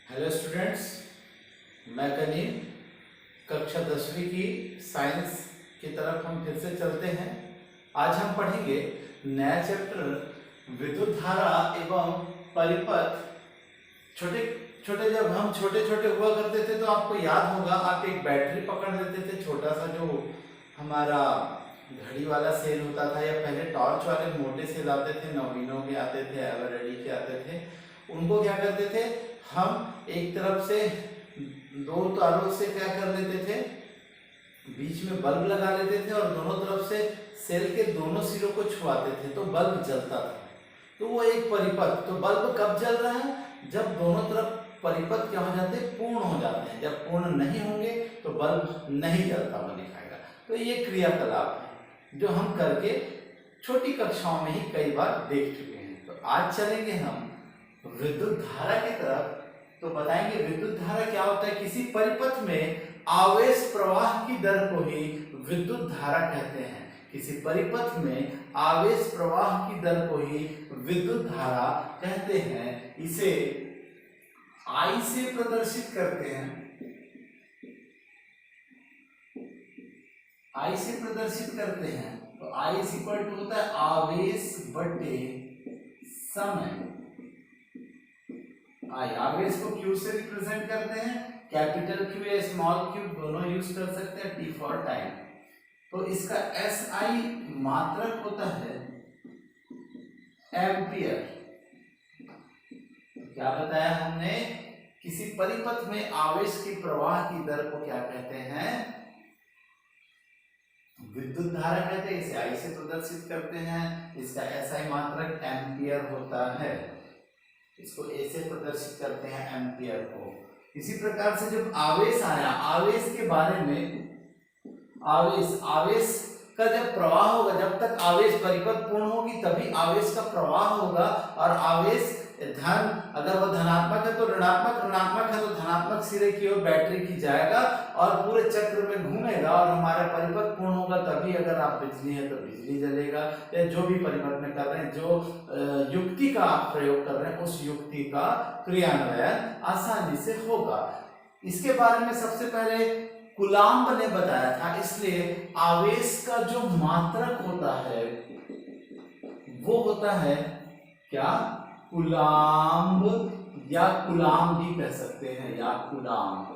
Hello students, मैं कनीम कक्षा 10वीं की साइंस की तरफ हम फिर से चलते हैं। आज हम पढ़ेंगे नया चैप्टर विद्युत धारा एवं परिपथ। छोटे छोटे जब हम छोटे छोटे हुआ करते थे तो आपको याद होगा, आप एक बैटरी पकड़ लेते थे, छोटा सा जो हमारा घड़ी वाला सेल होता था, या पहले टॉर्च वाले मोटे सेल आते थे, नवीनों के आते थे, एवरेडी के आते थे। उनको क्या करते थे, हम एक तरफ से दो तारों से क्या कर लेते थे, बीच में बल्ब लगा लेते थे और दोनों तरफ से सेल के दोनों सिरों को छुआते थे तो बल्ब जलता था। तो वो एक परिपथ। तो बल्ब कब जल रहा है? जब दोनों तरफ परिपथ क्या हो जाते हैं, पूर्ण हो जाते हैं। जब पूर्ण नहीं होंगे तो बल्ब नहीं जलता हुआ दिखाएगा। तो ये क्रियाकलाप है जो हम करके छोटी कक्षाओं में ही कई बार देख चुके हैं। तो आज चलेंगे हम विद्युत धारा की तरफ। तो बताएंगे विद्युत धारा क्या होता है। किसी परिपथ में आवेश प्रवाह की दर को ही विद्युत धारा कहते हैं। किसी परिपथ में आवेश प्रवाह की दर को ही विद्युत धारा कहते हैं। इसे I से प्रदर्शित करते हैं। I से प्रदर्शित करते हैं तो I इज इक्वल टू होता है आवेश बटे समय। आवेश को Q से रिप्रेजेंट करते हैं। कैपिटल Q या स्मॉल q दोनों यूज कर सकते हैं, T फॉर टाइम। तो इसका SI मात्रक होता है एम्पियर। क्या बताया हमने? किसी परिपथ में आवेश के प्रवाह की दर को क्या कहते हैं? विद्युत धारा कहते हैं। इसे I से प्रदर्शित करते हैं। इसका SI मात्रक एम्पियर होता है। इसको A से प्रदर्शित करते हैं, एम्पियर को। इसी प्रकार से जब आवेश आया, आवेश के बारे में, आवेश का जब प्रवाह होगा, जब तक आवेश परिपथ पूर्ण होगी तभी आवेश का प्रवाह होगा। और आवेश धन, अगर वो धनात्मक है तो ऋणात्मक, ऋणात्मक है तो धनात्मक सिरे की ओर बैटरी की जाएगा और पूरे चक्र में घूमेगा और हमारा परिपथ पूर्ण होगा। तभी अगर आप बिजली है तो बिजली जलेगा, या जो भी परिपथ में कर रहे हैं, जो युक्ति का आप प्रयोग कर रहे हैं, उस युक्ति का क्रियान्वयन आसानी से होगा। इसके बारे में सबसे पहले कूलाम्ब ने बताया था। इसलिए आवेश का जो मात्रक होता है वो होता है क्या? कूलाम्ब, या कूलाम्ब भी कह सकते हैं, या कूलाम्ब।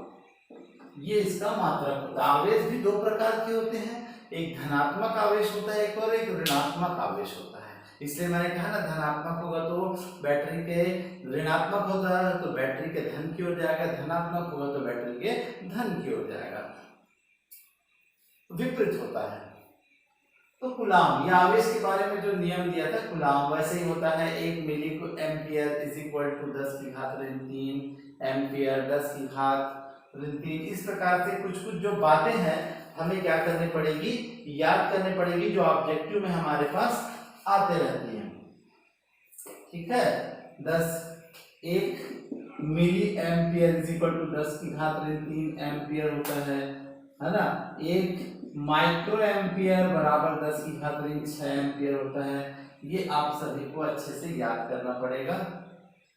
ये इसका मात्रक होता है। आवेश भी दो प्रकार के होते हैं, एक धनात्मक आवेश होता है और एक ऋणात्मक आवेश होता है। इसलिए मैंने कहा ना, धनात्मक होगा तो बैटरी के ऋणात्मक होता है तो बैटरी के धन की ओर जाएगा, धनात्मक होगा तो बैटरी के धन की ओर जाएगा, विपरीत होता है। तो कूलाम्ब, ये आवेश के बारे में जो नियम दिया था कूलाम्ब, वैसे ही होता है। 1 मिली को एम्पियर इज इक्वल टू 10 की घात ऋण 3 एम्पियर, 10 की घात ऋण 3। इस प्रकार से कुछ कुछ जो बातें हैं हमें क्या करनी पड़ेगी, याद करनी पड़ेगी, जो ऑब्जेक्टिव में हमारे पास आते रहती हैं। ठीक है, 1 milliampere is equal to 10 की घात ऋण 3 एम्पियर होता है ना। 1 माइक्रो एम्पियर बराबर 10 की घात ऋण 6 एम्पियर होता है। ये आप सभी को अच्छे से याद करना पड़ेगा।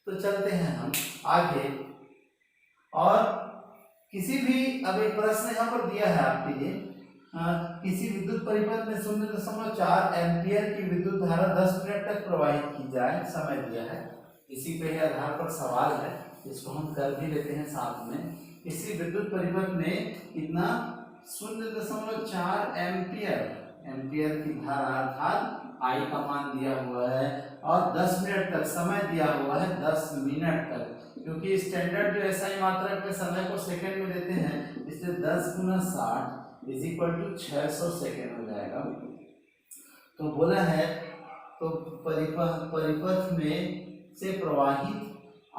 तो चलते हैं हम आगे। और किसी भी, अब एक प्रश्न यहाँ पर दिया है आपके लिए, किसी विद्युत परिपथ में 0.4 एम्पियर की विद्युत धारा 10 मिनट तक प्रवाहित की जाए, समय दिया है। इसी पे आधार पर सवाल है, इसको हम कर भी लेते हैं साथ में। इसी विद्युत परिपथ में कितना? 0.4 एम्पियर की धारा, अर्थात I का मान दिया हुआ है और 10 मिनट तक समय दिया हुआ है, 10 मिनट तक। क्योंकि स्टैंडर्ड जो SI मात्रक में समय को सेकंड में देते हैं, इसलिए 10 गुना 60 इज इक्वल टू 600 सेकेंड हो जाएगा। तो बोला है तो परिपथ में से प्रवाहित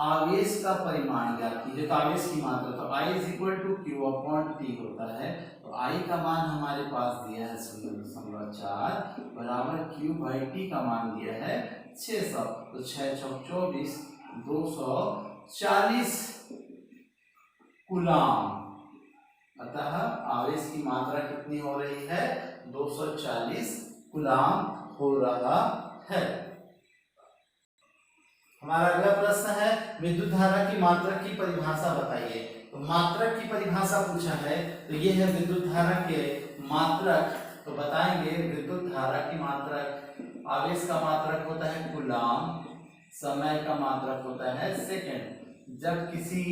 आवेश का परिमाण ज्ञात कीजिए। तो आवेश की मात्रा, तो I is equal to Q upon T होता है। तो I का मान हमारे पास दिया है 0.4 बराबर Q बाई T का मान दिया है 600। तो 6 चौक 24, 240 कूलाम्ब। अतः आवेश की मात्रा कितनी हो रही है? 240 कूलाम्ब हो रहा है। हमारा अगला प्रश्न है विद्युत धारा की मात्रक की परिभाषा बताइए। तो मात्रक की परिभाषा पूछा है, तो ये है विद्युत धारा के मात्रक। तो बताएंगे विद्युत धारा की मात्रक, आवेश का मात्रक होता है कूलाम, समय का मात्रक होता है सेकंड। जब किसी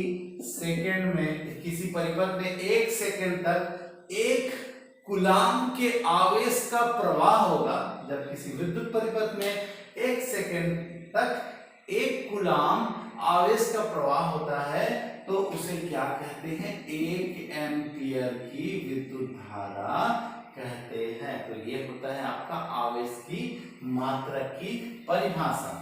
सेकंड में, किसी परिपथ में 1 सेकंड तक 1 कूलाम के आवेश का प्रवाह होगा, जब किसी विद्युत परिपथ में 1 सेकंड तक 1 कूलाम आवेश का प्रवाह होता है, तो उसे क्या कहते हैं? 1 एम्पियर की विद्युत धारा कहते हैं। तो ये होता है आपका आवेश की मात्रक की परिभाषा।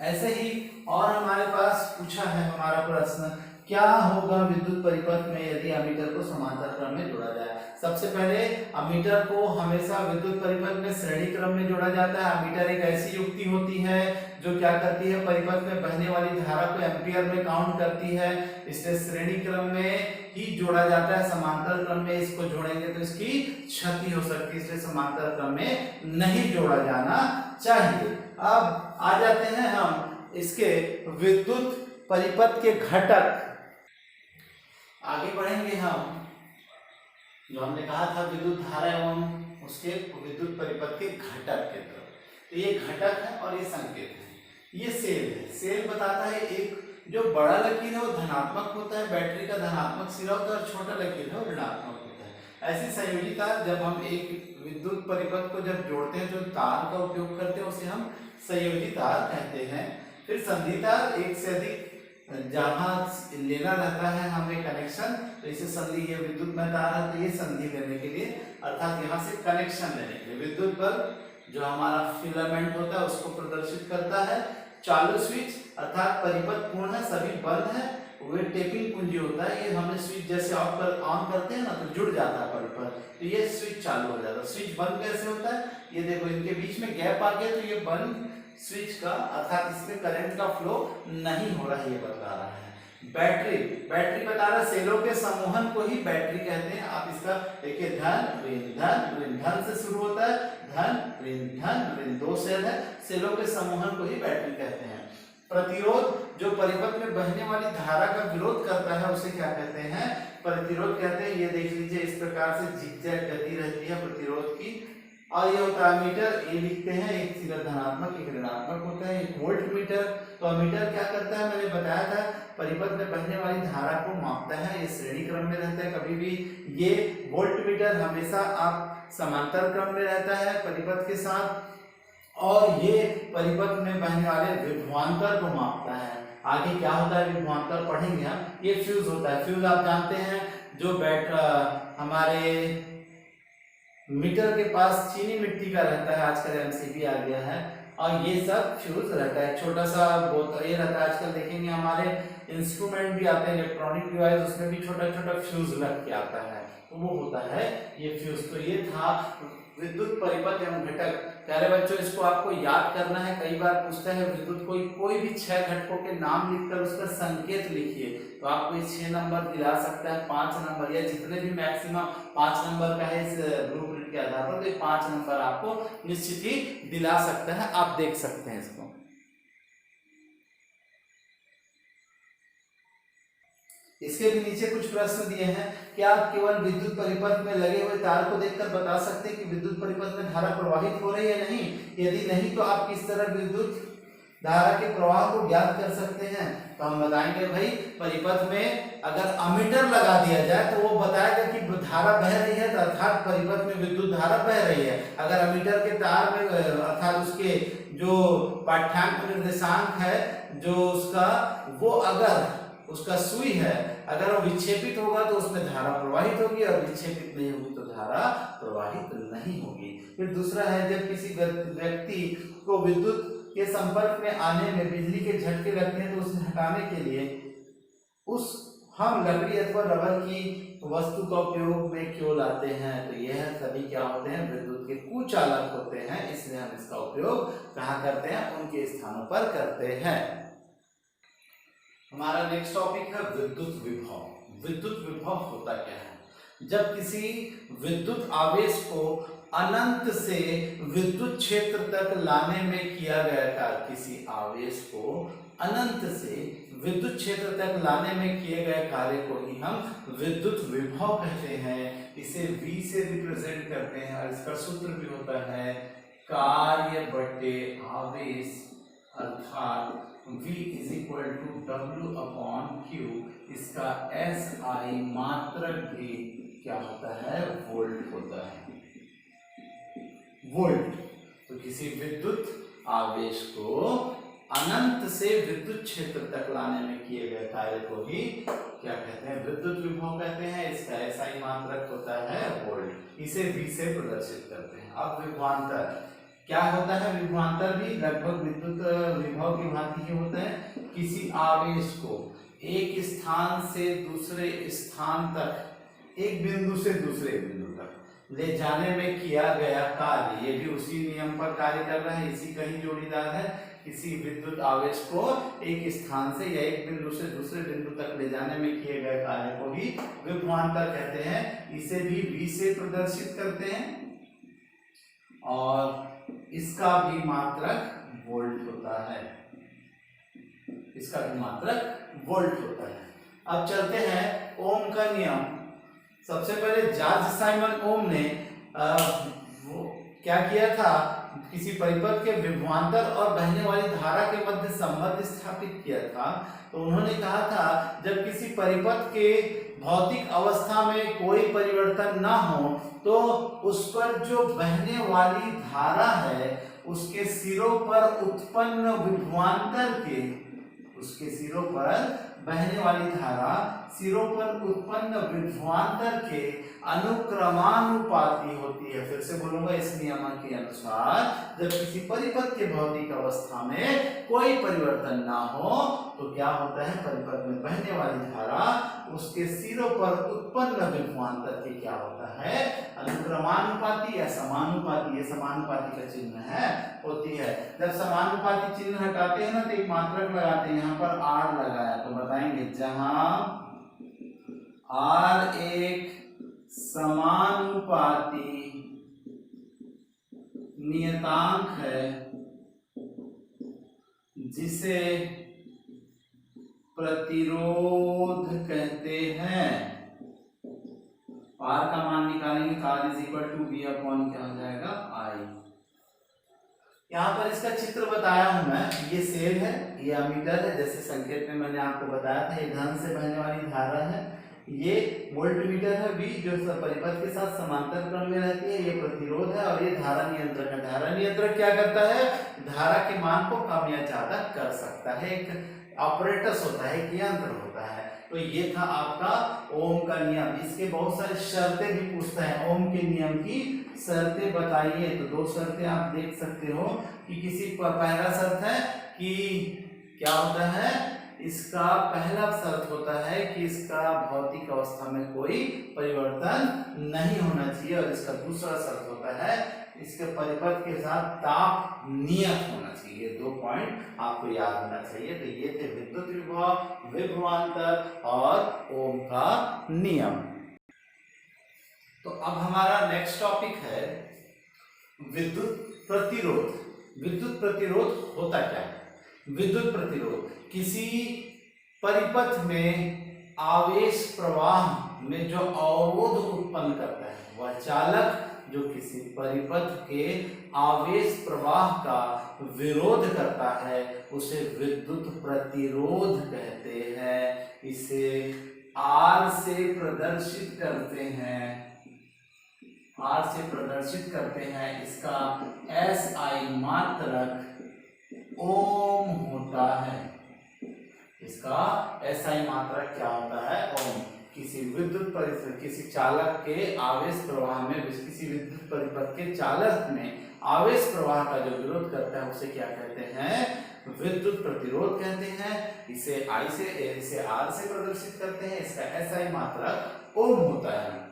ऐसे ही और हमारे पास पूछा है हमारा प्रश्न, क्या होगा विद्युत परिपथ में यदि अमीटर को समांतर क्रम में जोड़ा जाए। सबसे पहले अमीटर को हमेशा विद्युत परिपथ में श्रेणी क्रम में जोड़ा जाता है। अमीटर एक ऐसी युक्ति होती है जो क्या करती है, परिपथ में बहने वाली धारा को एम्पियर में काउंट करती है, इसलिए श्रेणी क्रम में ही जोड़ा जाता है। समांतर क्रम में इसको जोड़ेंगे तो इसकी क्षति हो सकती है, इसलिए समांतर क्रम में नहीं जोड़ा जाना चाहिए। अब आ जाते हैं हम इसके विद्युत परिपथ के घटक। आगे बढ़ेंगे हम, जो हमने कहा था विद्युत धारा एवं उसके विद्युत परिपथ के घटक के तरफ। तो ये घटक है और ये संकेत है। ये सेल है। सेल बताता है एक जो बड़ा लकीर है वो धनात्मक होता है, बैटरी का धनात्मक सिरा होता है, और छोटा लकीर है वो ऋणात्मक होता है। ऐसी संयोजी तार जब हम एक विद्युत परिपथ को जब जोड़ते हैं, जो तार का उपयोग करते हैं उसे हम संयोजी तार कहते हैं। फिर संधि तार, एक से अधिक जहां लेना रहता है हमें कनेक्शन, तो इसे संधि, ये विद्युत में तार है तो ये संधि लेने के लिए, अर्थात यहाँ से कनेक्शन लेने के लिए। विद्युत बल्ब जो हमारा फिलामेंट होता है उसको प्रदर्शित करता है। चालू स्विच अर्थात परिपथ पूर्ण है, सभी बंद है, वे टेपिंग कुंजी होता है। ये हमें स्विच जैसे ऑन करते हैं ना तो जुड़ जाता है परिपथ, तो ये स्विच चालू हो जाता है। स्विच बंद कैसे होता है, ये देखो इनके बीच में गैप आ गया तो ये बंद स्विच का, अर्थात इसमें करंट का फ्लो नहीं हो रहा है, ये बता रहा है। बैटरी, बैटरी बता रहा है सेलों के समूहन को ही बैटरी कहते हैं। आप इसका देखिए धन ऋण धन, ऋण धन से शुरू होता है, धन ऋण 2 सेल है, सेलों के समूहन को ही बैटरी कहते हैं। प्रतिरोध जो परिपथ में बहने वाली धारा का विरोध करता है उसे क्या कहते हैं? प्रतिरोध कहते हैं। ये देख लीजिए इस प्रकार से झिकझैक गति रहती है प्रतिरोध की। और ये होता है मीटर, ये लिखते हैं, एक सिरा धनात्मक एक ऋणात्मक होता है। एक वोल्ट मीटर, तो अमीटर क्या करता है, मैंने बताया था परिपथ में बहने वाली धारा को मापता है, ये श्रेणी क्रम में रहता है कभी भी। ये वोल्ट मीटर हमेशा आप समांतर क्रम में रहता है परिपथ के साथ, और ये परिपथ में बहने वाले विभवांतर को मापता है। आगे क्या होता है विभवांतर पढ़ेंगे हम। ये फ्यूज होता है। फ्यूज आप जानते हैं जो हमारे मीटर के पास चीनी मिट्टी का रहता है, आजकल एमसीबी आ गया है, और ये सब फ्यूज रहता है। छोटा सा बोतल ये रहता है, आजकल देखेंगे हमारे इंस्ट्रूमेंट भी आते हैं, इलेक्ट्रॉनिक डिवाइस, उसमें भी छोटा छोटा फ्यूज लग के आता है, तो वो होता है ये फ्यूज। तो ये था विद्युत परिपथ एवं घटक। प्यारे बच्चों इसको आपको याद करना है। कई बार पूछता है विद्युत कोई भी 6 घटकों के नाम लिखकर उसका संकेत लिखिए, तो आपको 6 नंबर दिला सकता है, 5 नंबर या जितने भी मैक्सिमम 5 नंबर का है इस ब्लूप्रिंट के आधार पर, तो 5 नंबर आपको निश्चित ही दिला सकता है। आप देख सकते हैं इसको। इसके भी नीचे कुछ प्रश्न दिए हैं कि आप केवल विद्युत परिपथ में लगे हुए तार को देखकर बता सकते हैं कि विद्युत परिपथ में धारा प्रवाहित हो रही है नहीं। यदि नहीं तो आप किस तरह विद्युत धारा के प्रवाह को ज्ञात कर सकते हैं? तो हम बताएंगे भाई परिपथ में अगर अमीटर लगा दिया जाए तो वो बताएगा कि धारा बह रही है, तो अर्थात परिपथ में विद्युत धारा बह रही है। अगर अमीटर के तार में अर्थात उसके जो पाठ्यांक निर्देशांक है जो उसका, वो अगर उसका सुई है, अगर वो विक्षेपित होगा तो उसमें धारा प्रवाहित होगी, और विक्षेपित नहीं होगी तो धारा प्रवाहित नहीं होगी। फिर दूसरा है जब किसी व्यक्ति को विद्युत के संपर्क में आने में बिजली के झटके लगते हैं तो उसे हटाने के लिए हम लकड़ी अथवा रबर की वस्तु का उपयोग में क्यों लाते हैं? तो यह सभी क्या होते हैं, विद्युत के कुचालक होते हैं, इसलिए हम इसका उपयोग कहाँ करते हैं, उनके स्थानों पर करते हैं। हमारा नेक्स्ट टॉपिक है विद्युत विभव। विद्युत विभव होता क्या है? जब किसी विद्युत आवेश को अनंत से विद्युत क्षेत्र तक लाने में किया गया कार्य, किसी आवेश को अनंत से विद्युत क्षेत्र तक लाने में किए गए कार्य को ही हम विद्युत विभव कहते हैं। इसे V से रिप्रेजेंट करते हैं और इसका सूत्र भी होता है कार्य बटे आवेश, अर्थात V is equal to W/Q। इसका SI मात्रक भी क्या होता है, वोल्ट होता है, वोल्ट। तो किसी विद्युत आवेश को अनंत से विद्युत क्षेत्र तक लाने में किए गए कार्य को ही क्या कहते हैं, विद्युत विभव कहते हैं। इसका SI मात्रक होता है वोल्ट। इसे V से प्रदर्शित करते हैं। अब विभवांतर क्या होता है, विभवांतर भी लगभग विद्युत विभव की भांति ही होता है। किसी आवेश को एक स्थान से दूसरे स्थान तक, एक बिंदु से दूसरे बिंदु तक ले जाने में किया गया कार्य, ये भी उसी नियम पर कार्य कर रहा है, इसी का ही जोड़ीदार है। किसी विद्युत आवेश को एक स्थान से या एक बिंदु से दूसरे बिंदु तक ले जाने में किए गए कार्य को ही विभवांतर कहते हैं। इसे भी V से प्रदर्शित करते हैं और इसका भी मात्रक वोल्ट होता है, इसका भी मात्रक वोल्ट होता है। अब चलते हैं ओम का नियम। सबसे पहले जॉर्ज साइमन ओम ने वो क्या किया था, किसी परिपथ के विभवांतर और बहने वाली धारा के मध्य संबंध स्थापित किया था। तो उन्होंने कहा था जब किसी परिपथ के भौतिक अवस्था में कोई परिवर्तन ना हो तो उस पर जो बहने वाली धारा है उसके सिरों पर उत्पन्न विभवांतर के, उसके सिरों पर बहने वाली धारा सिरों पर उत्पन्न विभवांतर के अनुक्रमानुपाती होती है। फिर से बोलूंगा, इस नियम के अनुसार जब किसी परिपथ के भौतिक अवस्था में कोई परिवर्तन ना हो तो क्या होता है, परिपथ में बहने वाली धारा उसके सिरों पर उत्पन्न विभवांतर के क्या होता है, अनुक्रमानुपाती या समानुपाती, ये समानुपाती का चिन्ह है होती है। जब समानुपाती चिन्ह हटाते हैं ना तो एक मात्रक लगाते हैं, यहाँ पर R लगाया तो बताएंगे जहां R एक समानुपाती नियतांक है जिसे प्रतिरोध कहते हैं। R का मान निकालेंगे तो R is equal to V upon क्या हो जाएगा, I। यहाँ पर इसका चित्र बताया हूं मैं, ये सेल है, ये अमीटर है, जैसे संकेत में मैंने आपको बताया था। ये धन से बहने वाली धारा है, ये वोल्टमीटर है V जो परिपथ के साथ समांतर क्रम में रहती है, ये प्रतिरोध है और ये धारा नियंत्रक है। धारा नियंत्रक क्या करता है, धारा के मान को कम या ज्यादा कर सकता है, एक ऑपरेटस होता है, एक यंत्र होता है। तो ये था आपका ओम का नियम। इसके बहुत सारे शर्तें भी पूछता है, ओम के नियम की शर्तें बताइए। तो दो शर्तें आप देख सकते हो कि किसी पहला शर्त है कि क्या होता है, इसका पहला शर्त होता है कि इसका भौतिक अवस्था में कोई परिवर्तन नहीं होना चाहिए और इसका दूसरा शर्त होता है इसके परिपथ के साथ ताप नियत होना चाहिए। ये दो पॉइंट आपको याद होना चाहिए। तो ये थे विद्युत विभव, विभवांतर और ओम का नियम। तो अब हमारा नेक्स्ट टॉपिक है विद्युत प्रतिरोध। विद्युत प्रतिरोध होता क्या है? विद्युत प्रतिरोध किसी परिपथ में आवेश प्रवाह में जो अवरोध उत्पन्न करता है, वह चालक जो किसी परिपथ के आवेश प्रवाह का विरोध करता है उसे विद्युत प्रतिरोध कहते हैं। इसे R से प्रदर्शित करते हैं, R से प्रदर्शित करते हैं। इसका SI मात्रक ओम होता है। इसका SI मात्रक क्या होता है, ओम। किसी विद्युत परिपथ, किसी चालक के आवेश प्रवाह में, किसी विद्युत परिपथ के चालक में आवेश प्रवाह का जो विरोध करता है उसे क्या कहते हैं, विद्युत प्रतिरोध कहते हैं। इसे R से प्रदर्शित करते हैं। इसका SI मात्रक ओम होता है।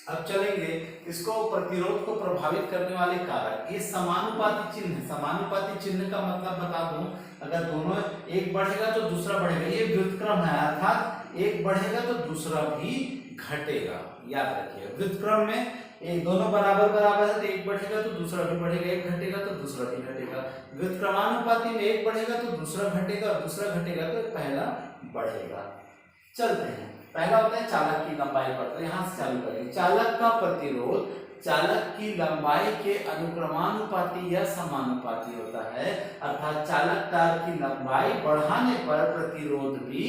अब चलेंगे इसको प्रतिरोध को प्रभावित करने वाले कारक। ये समानुपाती चिन्ह है। समानुपाती चिन्ह का मतलब बता दूं, अगर दोनों एक बढ़ेगा तो दूसरा बढ़ेगा, ये व्युत्क्रम है, अर्थात एक बढ़ेगा तो दूसरा भी घटेगा। याद रखिए, व्युत्क्रम में ये दोनों बराबर बराबर है तो एक बढ़ेगा तो दूसरा भी बढ़ेगा, एक घटेगा तो दूसरा भी घटेगा। व्युत्क्रमानुपाती में एक बढ़ेगा तो दूसरा घटेगा और दूसरा घटेगा तो पहला बढ़ेगा। चलते हैं, पहला होता है चालक की लंबाई पर, तो यहाँ से चालू करेंगे। चालक का प्रतिरोध चालक की लंबाई के अनुक्रमानुपाती या समानुपाती होता है, अर्थात चालक तार की लंबाई बढ़ाने पर प्रतिरोध भी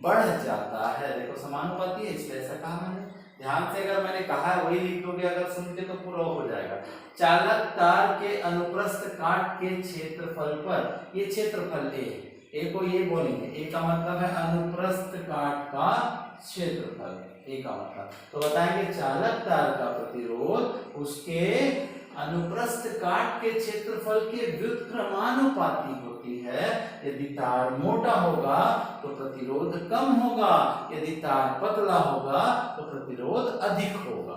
बढ़ जाता है। देखो समानुपाती है इसलिए ऐसा कहा मैंने, ध्यान से अगर मैंने कहा है वही लिख दोगे, अगर सुन के तो पूरा हो जाएगा। चालक तार के अनुप्रस्थ काट के क्षेत्रफल पर, ये क्षेत्रफल ए को ये बोलेंगे, ए का मतलब है अनुप्रस्थ काट का क्षेत्रफल, ए का मतलब। तो बताएंगे चालक तार का प्रतिरोध उसके अनुप्रस्थ काट के क्षेत्रफल के व्युत्क्रमानुपाती होती है। यदि तार मोटा होगा तो प्रतिरोध कम होगा, यदि तार पतला होगा तो प्रतिरोध अधिक होगा।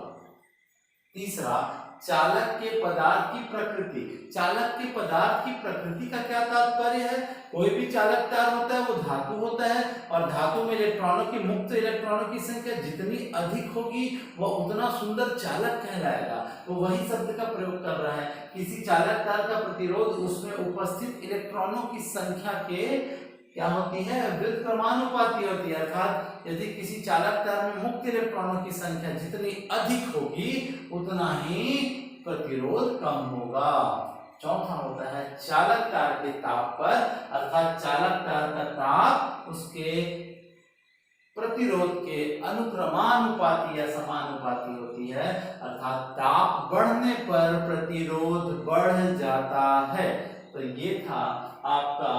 तीसरा, चालक के पदार्थ की प्रकृति। चालक के पदार्थ की प्रकृति का क्या तात्पर्य है? कोई भी चालक तार होता है वो धातु होता है, और धातु में इलेक्ट्रॉनों की, मुक्त इलेक्ट्रॉनों की संख्या जितनी अधिक होगी वह उतना सुंदर चालक कहलाएगा। तो वही शब्द का प्रयोग कर रहा है। किसी चालक तार का प्रतिरोध उसमें उपस्थित इलेक्ट्रॉनों की संख्या के क्या होती है? व्युत्क्रमानुपाती होती है, अर्थात यदि किसी चालक तार में मुक्त इलेक्ट्रॉनों की संख्या जितनी अधिक होगी उतना ही प्रतिरोध कम होगा। चौथा होता है चालक तार के ताप पर, अर्थात चालक तार का ताप उसके प्रतिरोध के अनुक्रमानुपाती या समानुपाती होती है, अर्थात ताप बढ़ने पर प्रतिरोध बढ़ जाता है। तो ये था आपका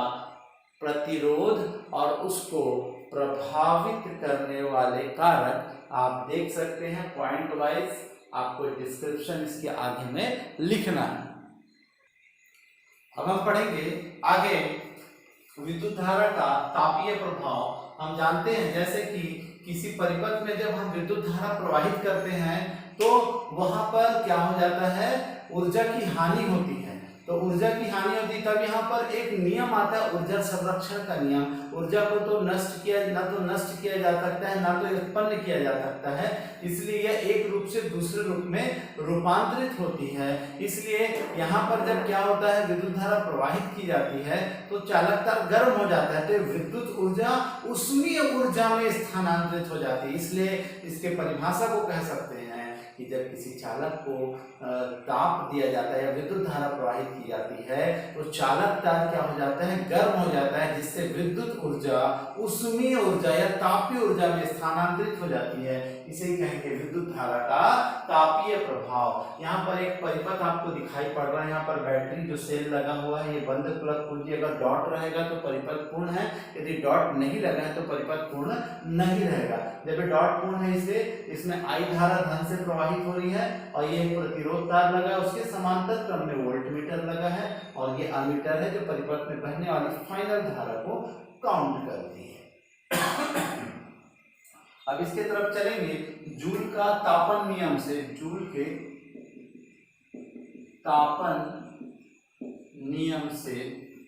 प्रतिरोध और उसको प्रभावित करने वाले कारक। आप देख सकते हैं पॉइंट वाइज, आपको डिस्क्रिप्शन इसके आगे में लिखना है। अब हम पढ़ेंगे आगे विद्युत धारा का तापीय प्रभाव। हम जानते हैं जैसे कि किसी परिपथ में जब हम विद्युत धारा प्रवाहित करते हैं तो वहां पर क्या हो जाता है? ऊर्जा की हानि होती है। तो ऊर्जा की हानि होती है तब यहाँ पर एक नियम आता है, ऊर्जा संरक्षण का नियम। ऊर्जा को तो नष्ट किया जा सकता है, ना तो उत्पन्न किया जा सकता है, इसलिए यह एक रूप से दूसरे रूप में रूपांतरित होती है। इसलिए यहाँ पर जब क्या होता है, विद्युत धारा प्रवाहित की जाती है तो चालक तार गर्म हो जाता है, तो विद्युत ऊर्जा उष्मीय ऊर्जा में स्थानांतरित हो जाती है। इसलिए इसके परिभाषा को कह सकते हैं कि जब किसी चालक को ताप दिया जाता है या विद्युत धारा प्रवाहित की जाती है तो चालक तार क्या हो जाता है? गर्म हो जाता है, जिससे विद्युत ऊर्जा उष्मीय ऊर्जा या तापीय ऊर्जा में स्थानांतरित हो जाती है। इसे कहेंगे विद्युत धारा का तापीय प्रभाव। यहाँ पर एक परिपथ आपको दिखाई पड़ रहा है, यहाँ पर बैटरी जो सेल लगा हुआ है, ये बंद प्लग कुंजी, अगर डॉट रहेगा तो परिपथ पूर्ण है, यदि डॉट नहीं लगा है तो परिपथ पूर्ण नहीं रहेगा। जब डॉट पूर्ण है इसमें आई धारा धन से प्रवाहित हो रही है, और ये प्रतिरोध तार लगा है, उसके समांतर क्रम में वोल्ट मीटर लगा है, और ये अमीटर है जो परिपथ में बहने वाली फाइनल धारा को काउंट करती है। अब इसके तरफ चलेंगे जूल का तापन नियम से। जूल के तापन नियम से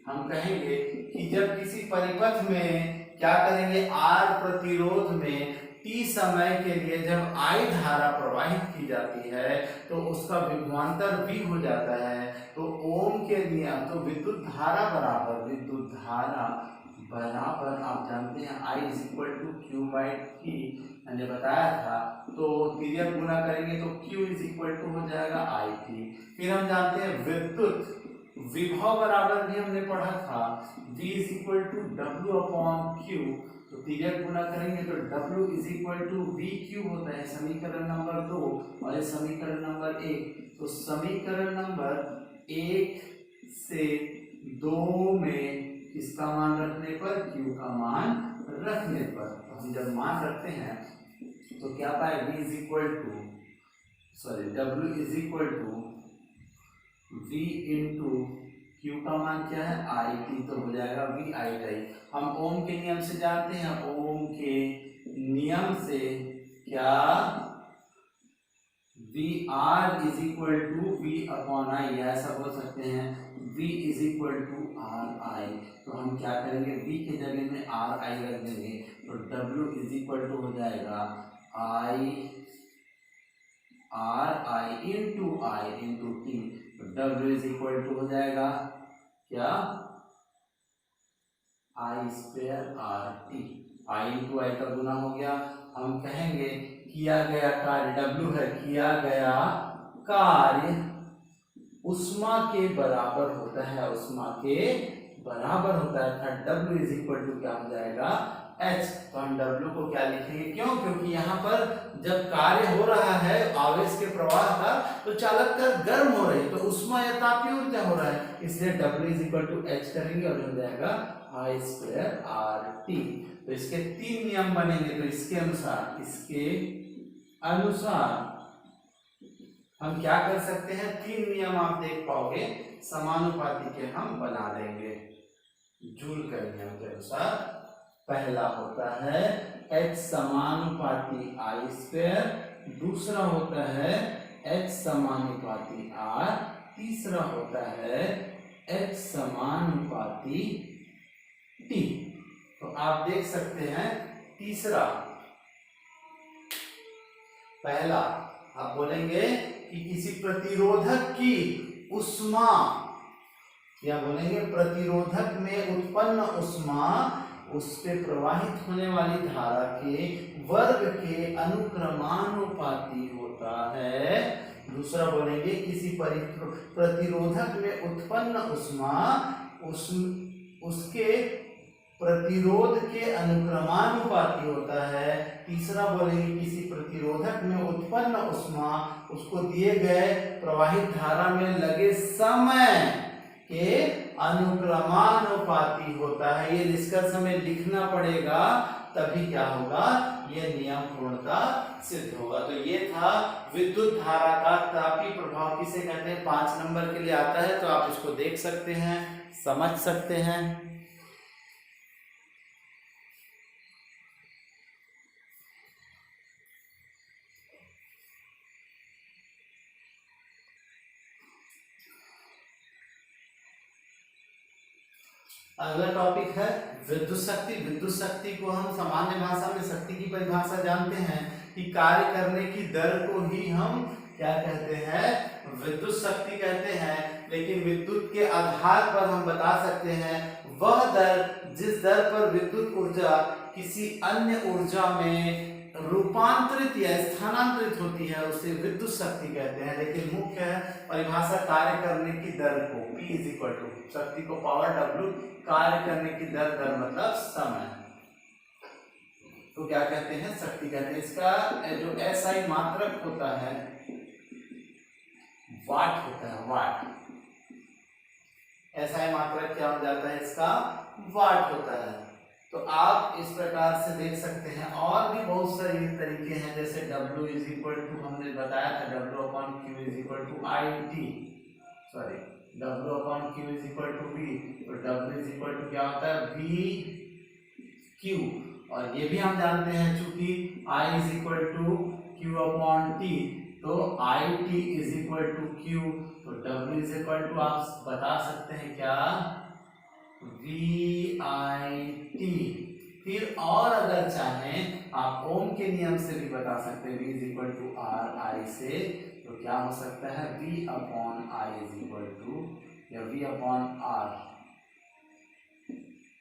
हम कहेंगे कि जब किसी परिपथ में क्या करेंगे, आर प्रतिरोध में टी समय के लिए जब आई धारा प्रवाहित की जाती है तो उसका विभवांतर भी हो जाता है। तो ओम के नियम, तो विद्युत धारा बराबर आप जानते हैं I = Q/T, मैंने बताया था। तो तिर्यक गुना करेंगे तो Q = हो जाएगा IT। फिर हम जानते हैं विद्युत विभव बराबर भी हमने पढ़ा था, V = W/Q। तो तिर्यक गुना करेंगे तो W = VQ होता है, समीकरण नंबर 2 और समीकरण नंबर 1। तो समीकरण नंबर 1 से 2 में इसका मान रखने पर, Q का मान रखने पर, तो हम जब मान रखते हैं तो क्या पाए, W V × Q का मान क्या है, IT, तो हो जाएगा VI। हम ओम के नियम से जानते हैं, ओम के नियम से क्या, VR = V/I, ऐसा बोल सकते हैं, V = RI। तो हम क्या करेंगे, V के जगह में RI रख देंगे, तो W = हो जाएगा RI तो W इज इक्वल टू हो जाएगा क्या, I²RT, I का गुना हो गया। हम कहेंगे किया गया कार्य W है, किया गया कार्य उष्मा के बराबर होता है, उष्मा के बराबर होता है, अर्थात W इज इक्वल टू क्या हो जाएगा, H। तो हम W को क्या लिखेंगे, क्यों, क्योंकि यहाँ पर जब कार्य हो रहा है आवेश के प्रवाह का, तो चालकता गर्म हो रही है, तो उष्मा या तापीय ऊर्जा हो रहा है, इसलिए W is equal to H करेंगे और हो जाएगा I²RT। तो इसके 3 नियम बनेंगे, तो इसके अनुसार हम क्या कर सकते हैं, 3 नियम आप देख पाओगे समानुपाती के हम बना लेंगे जूल का नियम के अनुसार। पहला होता है H समानुपाती I², दूसरा होता है H समानुपाती R, तीसरा होता है H समानुपाती T। तो आप देख सकते हैं तीसरा, पहला आप बोलेंगे कि किसी प्रतिरोधक की उष्मा, या बोलेंगे प्रतिरोधक में उत्पन्न उष्मा उससे प्रवाहित होने वाली धारा के वर्ग के अनुक्रमानुपाती होता है। दूसरा बोलेंगे किसी प्रतिरोधक में उत्पन्न उष्मा उसके प्रतिरोध के अनुक्रमानुपाती होता है। तीसरा बोलेंगे किसी प्रतिरोधक में उत्पन्न उष्मा उसको दिए गए प्रवाहित धारा में लगे समय के अनुक्रमानुपाती होता है। ये निष्कर्ष हमें लिखना पड़ेगा, तभी क्या होगा, ये नियम पूर्णतः सिद्ध होगा। तो ये था विद्युत धारा का तापीय प्रभाव किसे कहते हैं, 5 नंबर के लिए आता है, तो आप इसको देख सकते हैं, समझ सकते हैं। अगला टॉपिक है विद्युत शक्ति। विद्युत शक्ति को हम सामान्य भाषा में शक्ति की परिभाषा जानते हैं कि कार्य करने की दर को ही हम क्या कहते हैं, विद्युत शक्ति कहते हैं। लेकिन विद्युत के आधार पर हम बता सकते हैं वह दर जिस दर पर विद्युत ऊर्जा किसी अन्य ऊर्जा में रूपांतरित या स्थानांतरित होती है उसे विद्युत शक्ति कहते हैं। लेकिन मुख्य परिभाषा कार्य करने की दर को, P इज इक्वल टू शक्ति को पावर W, कार्य करने की दर, दर मतलब समय, तो क्या कहते हैं, शक्ति कहते हैं। इसका जो SI मात्रक होता है वाट होता है, वाट। SI मात्रक क्या हो जाता है, इसका वाट होता है। तो आप इस प्रकार से देख सकते हैं। और भी बहुत सारे तरीके हैं, जैसे W इज इक्वल टू हमने बताया था W/Q is equal to IT, sorry W/Q is equal to V, तो W इज इक्वल टू क्या होता है, VQ। और ये भी हम जानते हैं चूंकि I is equal to Q/T, तो IT is equal to Q, तो W इज इक्वल टू आप बता सकते हैं क्या, VIT। फिर और अगर चाहें आप ओम के नियम से भी बता सकते हैं, V is equal to RI से, तो क्या हो सकता है, V/I इज इक्वल टू, या V/R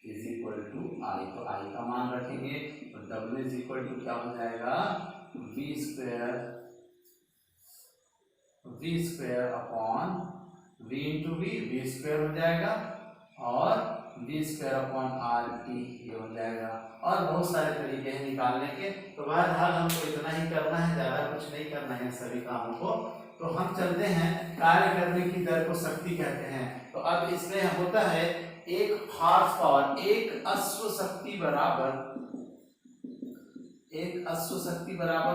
is equal to I। तो I का मान रखेंगे तो W इज इक्वल टू क्या हो जाएगा, V इंटू V स्क्वायर हो जाएगा, और V²/RT ये हो जाएगा। और बहुत सारे तरीके हैं निकालने के, तो बहरहाल हमको इतना ही करना है, ज्यादा कुछ नहीं करना है सभी कामों को। तो हम चलते हैं, कार्य करने की दर को शक्ति कहते हैं। तो अब इसमें होता है 1 हॉर्स पावर, 1 अश्व शक्ति बराबर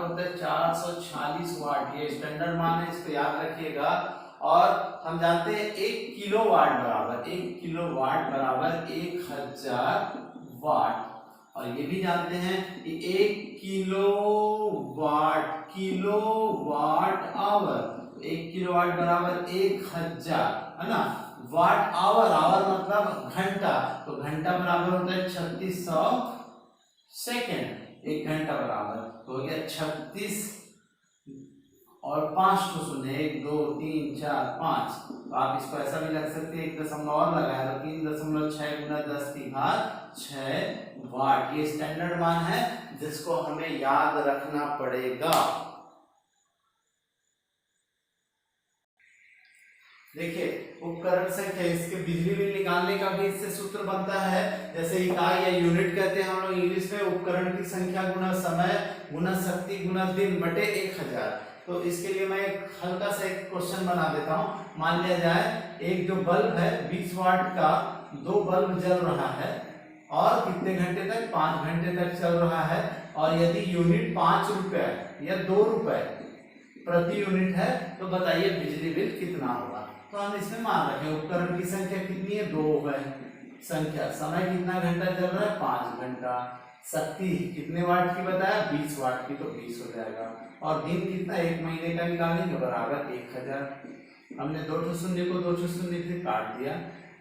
होता है 446 वाट। ये स्टैंडर्ड मान है, इसको याद रखिएगा। और हम जानते हैं 1 किलोवाट बराबर 1000 वाट। और ये भी जानते हैं कि 1 किलोवाट आवर, 1 किलोवाट बराबर 1000, है ना। वाट आवर, आवर मतलब घंटा, तो घंटा बराबर होता है 3600 सेकेंड। 1 घंटा बराबर तो हो गया 36 और 5 तो शून्य, 1 2 3 4 5। तो आप इसको ऐसा भी लग सकते हैं, 1 दशमलव और लगाए तो 3.6 गुना 10 की घात 6 वाट। ये स्टैंडर्ड मान है जिसको हमें याद रखना पड़ेगा। देखिए उपकरण संख्या, इसके बिजली बिल निकालने का भी इससे सूत्र बनता है। जैसे इकाई या यूनिट कहते हैं हम लोग इंग्लिश में, उपकरण की संख्या गुना समय गुना शक्ति गुना दिन बटे 1000। तो इसके लिए मैं एक हल्का सा एक क्वेश्चन बना देता हूँ। मान लिया जाए एक जो बल्ब है 20 वाट का, 2 बल्ब जल रहा है और कितने घंटे तक, 5 घंटे तक चल रहा है। और यदि यूनिट 5 रुपए या 2 रुपए प्रति यूनिट है तो बताइए बिजली बिल कितना होगा। तो हम इसमें मान रखें उपकरण की संख्या कितनी है, 2 है संख्या, समय कितना घंटा चल रहा है, 5 घंटा, शक्ति कितने वाट की बताया, 20 वाट की, तो 20 हो जाएगा। और दिन कितना, 1 महीने का निकालेंगे बराबर 1000। हमने 2 शून्य को 2 शून्य से काट दिया।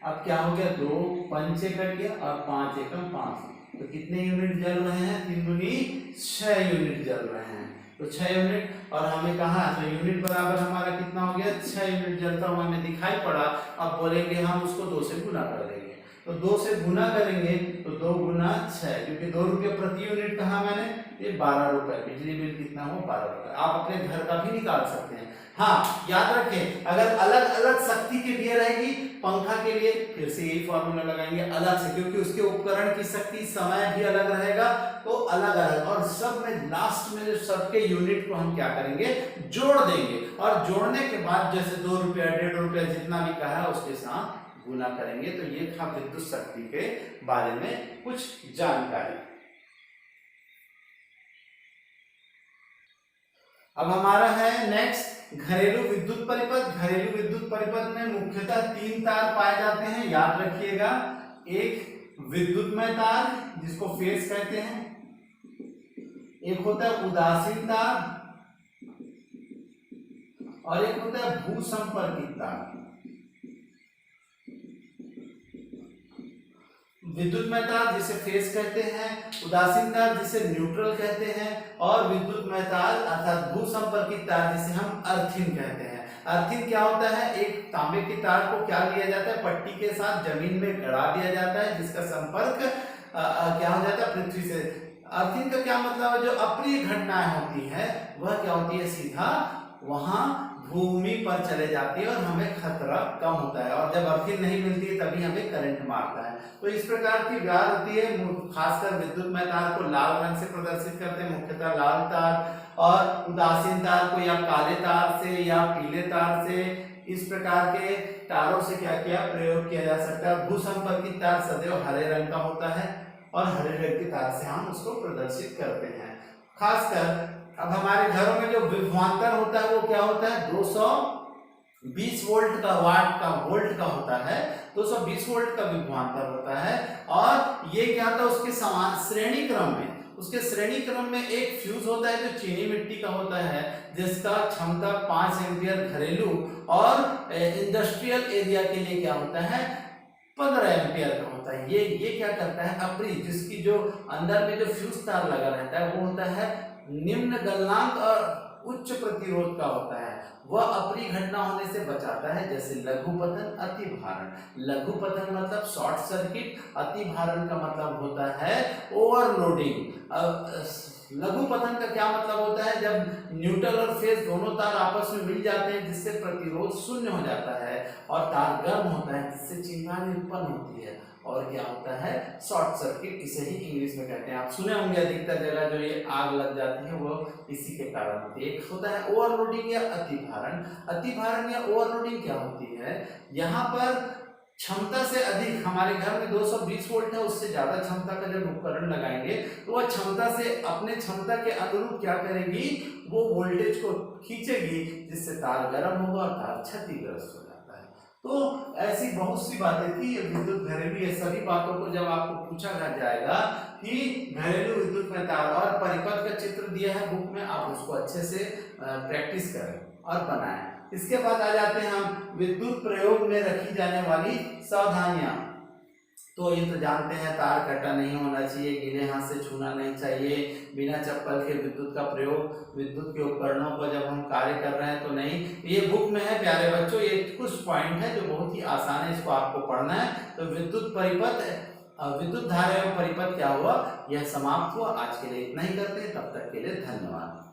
अब क्या हो गया, 2 पंचे कट गया और 5 एकम 5। तो कितने यूनिट जल रहे हैं, 3 दूनी 6 यूनिट जल रहे हैं। तो 6 यूनिट, और हमें कहा तो यूनिट बराबर हमारा कितना हो गया, 6 यूनिट जलता हुआ हमें दिखाई पड़ा। अब बोलेंगे हम उसको 2 से गुना कर देंगे। तो 2 से गुना करेंगे तो 2 गुना 6, क्योंकि 2 रुपये प्रति यूनिट कहा मैंने, ये 12 रुपए। बिजली बिल कितना हो, 12 रुपए। आप अपने घर का भी निकाल सकते हैं। हाँ याद रखें, अगर अलग अलग शक्ति के लिए रहेगी, पंखा के लिए फिर से यही फॉर्मूला लगाएंगे अलग से, क्योंकि उसके उपकरण की शक्ति समय भी अलग रहेगा, तो अलग अलग। और सब में लास्ट में जो सबके यूनिट को हम क्या करेंगे, जोड़ देंगे। और जोड़ने के बाद जैसे 2 रुपया 1.5 रुपया जितना भी कहा है उसके साथ गुना करेंगे। तो ये था विद्युत शक्ति के बारे में कुछ जानकारी। अब हमारा है नेक्स्ट घरेलू विद्युत परिपथ। घरेलू विद्युत परिपथ में मुख्यतः 3 तार पाए जाते हैं, याद रखिएगा। एक विद्युतमय तार जिसको फेज कहते हैं, एक होता है उदासीन तार, और एक होता है भूसंपर्कित तार। विद्युतमय तार जिसे फेज कहते हैं, उदासीन तार जिसे न्यूट्रल कहते हैं, और विद्युतमय तार अर्थात भूसंपर्कित तार जिसे हम अर्थिंग कहते हैं। अर्थिंग क्या होता है, एक तांबे के तार को क्या लिया जाता है, पट्टी के साथ जमीन में गड़ा दिया जाता है, जिसका संपर्क क्या हो जाता है, पृथ्वी से। अर्थिंग का क्या मतलब है, जो अप्रिय घटनाएं होती है वह क्या होती है, सीधा वहां भूमि पर चले जाती है और हमें खतरा कम होता है। और जब अर्थिंग नहीं मिलती है तभी हमें करंट मारता है। तो इस प्रकार की व्यार होती है। खासकर विद्युतमय तार को लाल रंग से प्रदर्शित करते हैं, मुख्यतः लाल तार, और उदासीन तार को या काले तार से या पीले तार से, इस प्रकार के तारों से क्या किया प्रयोग किया जा सकता है। भूसंपर्कित तार सदैव हरे रंग का होता है और हरे रंग के तार से हम उसको प्रदर्शित करते हैं। खासकर अब हमारे घरों में जो विभवांतर होता है वो क्या होता है, 220 वोल्ट का, वाट का, वोल्ट का होता है। 220 वोल्ट का विभवांतर होता है। और ये क्या होता है, उसके समान श्रेणी क्रम में, उसके श्रेणी क्रम में एक फ्यूज होता है जो चीनी मिट्टी का होता है, जिसका क्षमता 5 एम्पियर घरेलू और इंडस्ट्रियल एरिया के लिए क्या होता है, 15 एम्पियर का होता है। ये क्या करता है, अप्रिय, जिसकी जो अंदर में जो फ्यूज तार लगा रहता है वो होता है निम्न गलनांक और उच्च प्रतिरोध का होता है। वह अप्रिय घटना होने से बचाता है, जैसे लघु पतन, अति भारण। लघु पतन मतलब शॉर्ट सर्किट, अति भारण का मतलब होता है ओवरलोडिंग। लघु पतन का क्या मतलब होता है, जब न्यूट्रल और फेज दोनों तार आपस में मिल जाते हैं जिससे प्रतिरोध शून्य हो जाता है और तार गर्म होता है जिससे चिंगारी उत्पन्न होती है, और क्या होता है, शॉर्ट सर्किट, इसे ही इंग्लिश में कहते हैं। आप सुने होंगे अधिकतर जगह जो ये आग लग जाती है वो इसी के कारण होती है। एक होता है ओवरलोडिंग या अति भारण। अति भारण या ओवरलोडिंग क्या होती है, यहाँ पर क्षमता से अधिक, हमारे घर में 220 वोल्ट है, उससे ज्यादा क्षमता का जब उपकरण लगाएंगे तो वह क्षमता से अपने क्षमता के अनुरूप क्या करेगी, वो वोल्टेज को खींचेगी, जिससे तार गर्म होगा और तार क्षतिग्रस्त हो जाता है। तो ऐसी बहुत सी बातें थी विद्युत घरेलू। ये सभी बातों को जब आपको पूछा जाएगा कि घरेलू विद्युत में तार और परिपथ का चित्र दिया है बुक में, आप उसको अच्छे से प्रैक्टिस करें और बनाएं। इसके बाद आ जाते हैं हम विद्युत प्रयोग में रखी जाने वाली सावधानियां। तो ये तो जानते हैं, तार कटा नहीं होना चाहिए, गीले हाथ से छूना नहीं चाहिए, बिना चप्पल के विद्युत का प्रयोग, विद्युत के उपकरणों को जब हम कार्य कर रहे हैं तो नहीं। ये बुक में है प्यारे बच्चों, ये कुछ पॉइंट है जो बहुत ही आसान है, इसको आपको पढ़ना है। तो विद्युत परिपथ, विद्युत धारा एवं परिपथ क्या हुआ, यह समाप्त हुआ। आज के लिए इतना ही करते हैं, तब तक के लिए धन्यवाद।